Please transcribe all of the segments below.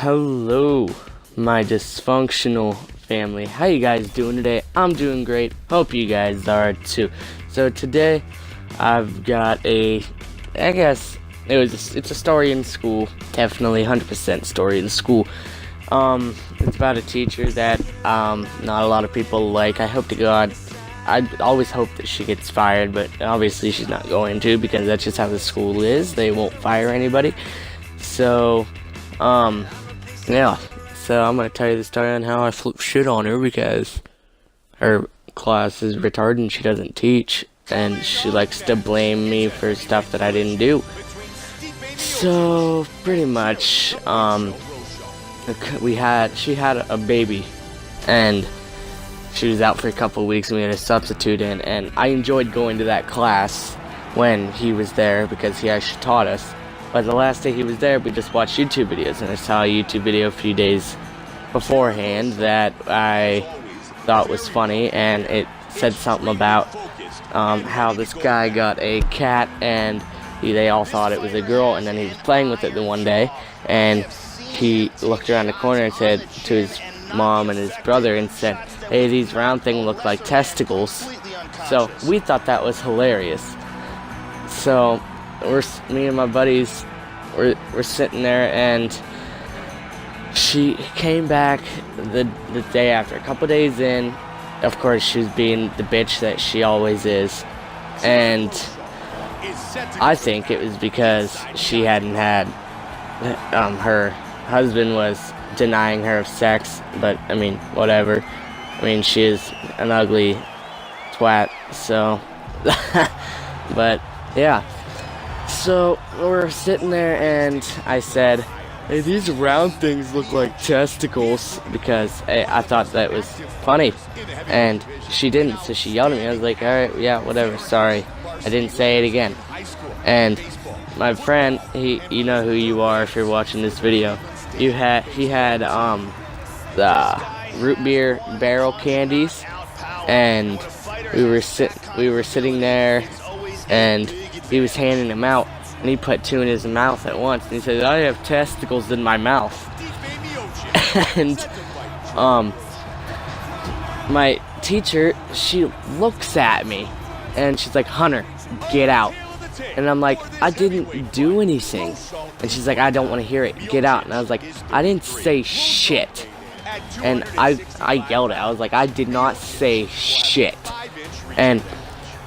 Hello, my dysfunctional family. How you guys doing today? I'm doing great. Hope you guys are too. So today, I've got it's a story in school. Definitely 100% story in school. It's about a teacher that not a lot of people like. I hope to God. I always hope that she gets fired, but obviously she's not going to, because that's just how the school is. They won't fire anybody. So, yeah. So I'm gonna tell you the story on how I flip shit on her because her class is retarded and she doesn't teach, and she likes to blame me for stuff that I didn't do. So pretty much, she had a baby, and she was out for a couple of weeks, and we had a substitute in, and I enjoyed going to that class when he was there because he actually taught us. But the last day he was there, we just watched YouTube videos, and I saw a YouTube video a few days beforehand that I thought was funny, and it said something about how this guy got a cat, and they all thought it was a girl, and then he was playing with it the one day, and he looked around the corner and said to his mom and his brother and said, "Hey, these round things look like testicles." So we thought that was hilarious. So me and my buddies were sitting there, and she came back the day after, a couple days in. Of course, she was being the bitch that she always is, and I think it was because she hadn't had her husband was denying her of sex, but I mean, whatever. I mean, she is an ugly twat, so but yeah. So we're sitting there, and I said, "Hey, these round things look like testicles," because I thought that was funny, and she didn't, so she yelled at me. I was like, "Alright, yeah, whatever, sorry." I didn't say it again. And my friend, you know who you are if you're watching this video. He had the root beer barrel candies, and we were sitting there, and he was handing them out, and he put two in his mouth at once, and he said, "I have testicles in my mouth." And my teacher, she looks at me, and she's like, "Hunter, get out." And I'm like, "I didn't do anything." And she's like, "I don't want to hear it, get out." And I was like, "I didn't say shit." And I yelled it. I was like, "I did not say shit." And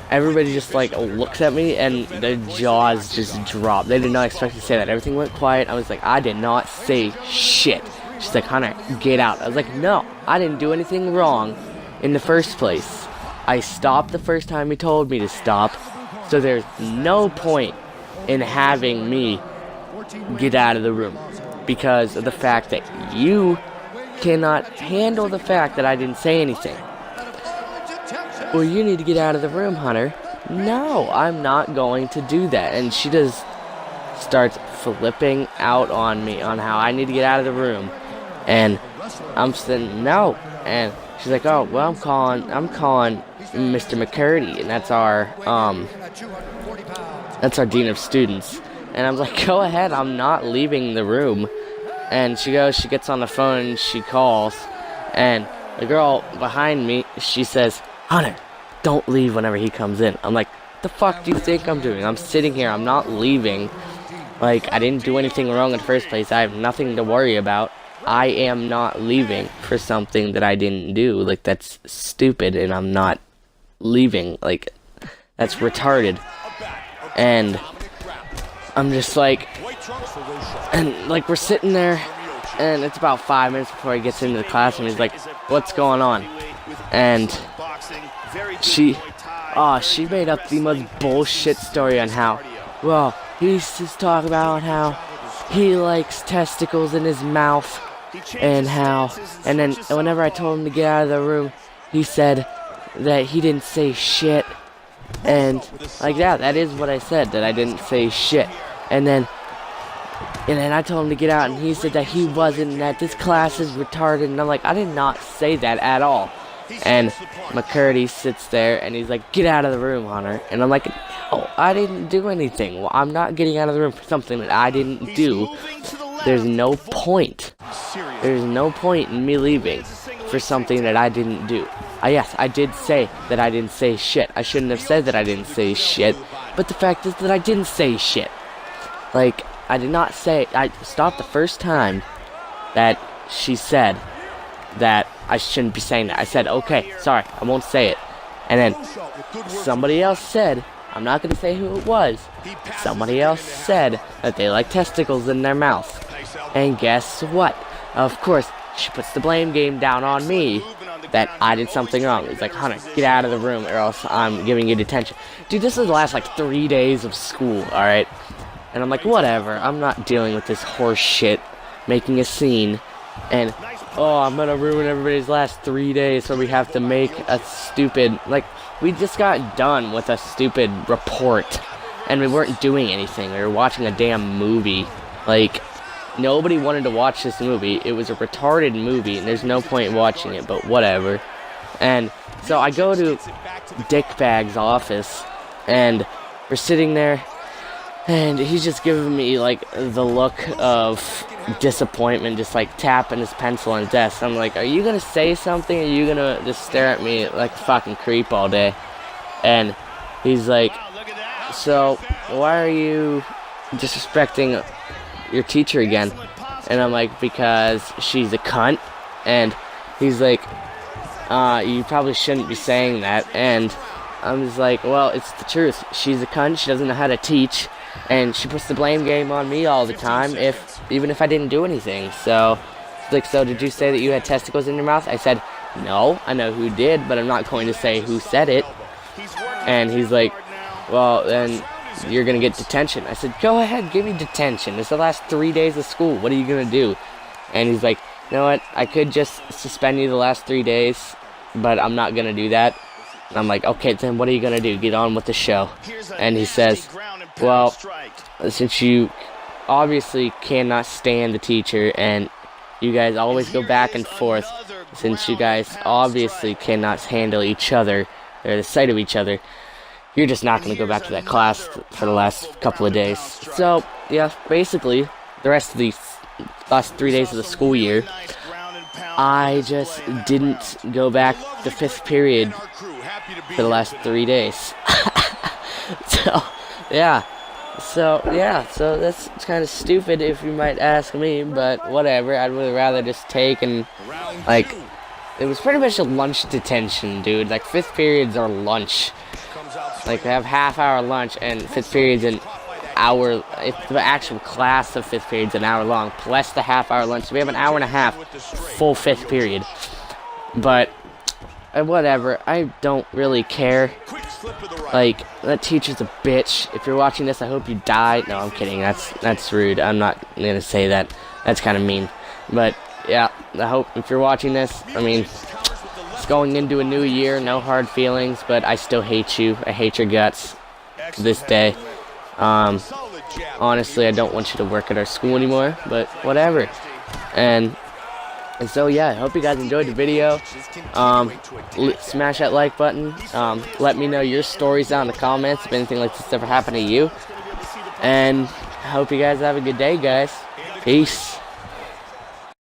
everybody just like looks at me, and their jaws just drop. They did not expect to say that. Everything went quiet. I was like, "I did not say shit." She's like, "Hunter, get out." I was like, "No, I didn't do anything wrong in the first place. I stopped the first time he told me to stop, so there's no point in having me get out of the room because of the fact that you cannot handle the fact that I didn't say anything. Well, you need to get out of the room, Hunter." "No, I'm not going to do that." And she just starts flipping out on me on how I need to get out of the room. And I'm saying, "No." And she's like, "Oh, well, I'm calling Mr. McCurdy, and that's our dean of students." And I'm like, "Go ahead, I'm not leaving the room." And she gets on the phone, and she calls, and the girl behind me, she says, "Hunter, don't leave whenever he comes in." I'm like, "The fuck do you think I'm doing? I'm sitting here, I'm not leaving. Like, I didn't do anything wrong in the first place. I have nothing to worry about. I am not leaving for something that I didn't do. Like, that's stupid, and I'm not leaving. Like, that's retarded." And I'm just like, and like, we're sitting there, and it's about 5 minutes before he gets into the classroom. He's like, "What's going on?" And she made up the most bullshit story on how, well, he's just talking about how he likes testicles in his mouth, and then whenever I told him to get out of the room, he said that he didn't say shit. And like, yeah, that is what I said, that I didn't say shit. And then I told him to get out, and he said that he wasn't, and that this class is retarded. And I'm like, I did not say that at all. And McCurdy sits there, and he's like, "Get out of the room, Hunter." And I'm like, "No, I didn't do anything. Well, I'm not getting out of the room for something that I didn't do. There's no point." There's no point in me leaving for something that I didn't do. Yes, I did say that I didn't say shit. I shouldn't have said that I didn't say shit, but the fact is that I didn't say shit. Like, I did not say, I stopped the first time that she said that I shouldn't be saying that. I said, okay, sorry, I won't say it. And then somebody else said, I'm not going to say who it was, somebody else said that they like testicles in their mouth. And guess what? Of course, she puts the blame game down on me that I did something wrong. It's like, Hunter, get out of the room or else I'm giving you detention. Dude, this is the last like 3 days of school, alright? And I'm like, whatever, I'm not dealing with this horse shit, making a scene, and, oh, I'm gonna ruin everybody's last 3 days so we have to make a stupid, like, we just got done with a stupid report, and we weren't doing anything, we were watching a damn movie. Like, nobody wanted to watch this movie. It was a retarded movie, and there's no point in watching it, but whatever. And so I go to Dickbag's office, and we're sitting there, and he's just giving me, like, the look of disappointment, just, like, tapping his pencil on his desk. I'm like, are you gonna say something, or are you gonna just stare at me like a fucking creep all day? And he's like, so, why are you disrespecting your teacher again? And I'm like, because she's a cunt. And he's like, you probably shouldn't be saying that. And I'm just like, well, it's the truth. She's a cunt, she doesn't know how to teach, and she puts the blame game on me all the time, even if I didn't do anything. So, it's like, so did you say that you had testicles in your mouth? I said, no, I know who did, but I'm not going to say who said it. And he's like, well, then you're gonna get detention. I said, go ahead, give me detention. It's the last 3 days of school. What are you gonna do? And he's like, you know what? I could just suspend you the last 3 days, but I'm not gonna do that. And I'm like, okay, then what are you gonna do? Get on with the show. And he says, well, since you obviously cannot stand the teacher, and you guys always go back and forth, since you guys obviously cannot handle each other, or the sight of each other, you're just not going to go back to that class for the last couple of days. So, yeah, basically, the rest of the last 3 days of the school year, I just didn't go back the 5th period for the last 3 days. So that's kind of stupid if you might ask me, but whatever. I'd really rather just take and, like, it was pretty much a lunch detention, dude. Like, 5th periods are lunch. Like, we have half-hour lunch, and 5th period's an hour. If the actual class of 5th period's an hour long, plus the half-hour lunch. So we have an hour and a half full 5th period. But, whatever. I don't really care. Like, that teacher's a bitch. If you're watching this, I hope you die. No, I'm kidding. That's rude. I'm not gonna say that. That's kind of mean. But, yeah, I hope if you're watching this, I mean, it's going into a new year, no hard feelings, but I still hate you. I hate your guts to this day. Honestly, I don't want you to work at our school anymore, but whatever. And so, yeah, I hope you guys enjoyed the video. Smash that like button. Let me know your stories down in the comments if anything like this ever happened to you. And I hope you guys have a good day, guys. Peace.